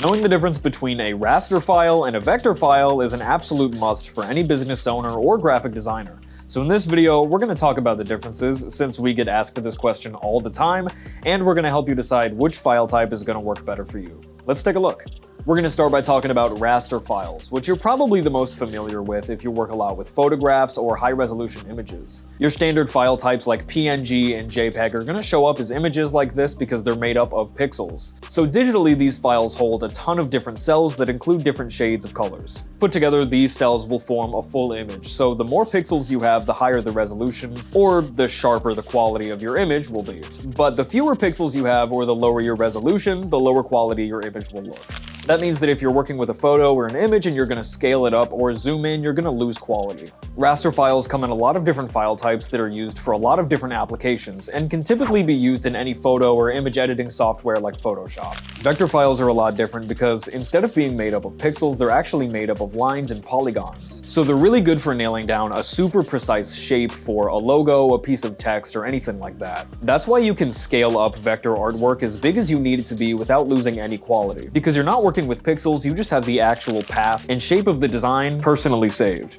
Knowing the difference between a raster file and a vector file is an absolute must for any business owner or graphic designer. So in this video, we're going to talk about the differences, since we get asked this question all the time, and we're going to help you decide which file type is going to work better for you. Let's take a look. We're going to start by talking about raster files, which you're probably the most familiar with if you work a lot with photographs or high-resolution images. Your standard file types like PNG and JPEG are going to show up as images like this because they're made up of pixels. So digitally, these files hold a ton of different cells that include different shades of colors. Put together, these cells will form a full image, so the more pixels you have, the higher the resolution, or the sharper the quality of your image will be. But the fewer pixels you have, or the lower your resolution, the lower quality your image will look. That means that if you're working with a photo or an image and you're going to scale it up or zoom in, you're going to lose quality. Raster files come in a lot of different file types that are used for a lot of different applications, and can typically be used in any photo or image editing software like Photoshop. Vector files are a lot different because instead of being made up of pixels, they're actually made up of lines and polygons. So they're really good for nailing down a super precise shape for a logo, a piece of text, or anything like that. That's why you can scale up vector artwork as big as you need it to be without losing any quality, because you're not working with pixels, you just have the actual path and shape of the design personally saved.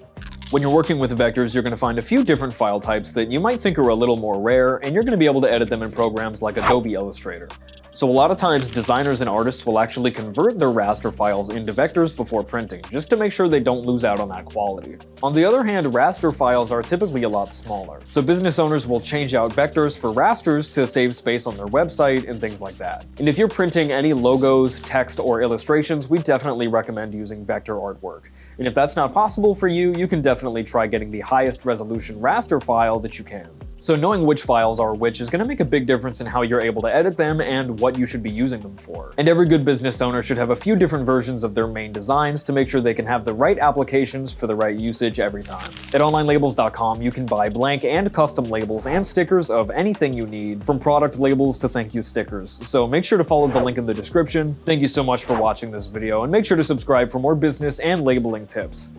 When you're working with vectors, you're going to find a few different file types that you might think are a little more rare, and you're going to be able to edit them in programs like Adobe Illustrator. So a lot of times, designers and artists will actually convert their raster files into vectors before printing, just to make sure they don't lose out on that quality. On the other hand, raster files are typically a lot smaller, so business owners will change out vectors for rasters to save space on their website and things like that. And if you're printing any logos, text, or illustrations, we definitely recommend using vector artwork. And if that's not possible for you, you can definitely try getting the highest resolution raster file that you can. So knowing which files are which is going to make a big difference in how you're able to edit them and what you should be using them for. And every good business owner should have a few different versions of their main designs to make sure they can have the right applications for the right usage every time. At OnlineLabels.com, you can buy blank and custom labels and stickers of anything you need, from product labels to thank you stickers. So make sure to follow the link in the description. Thank you so much for watching this video, and make sure to subscribe for more business and labeling tips.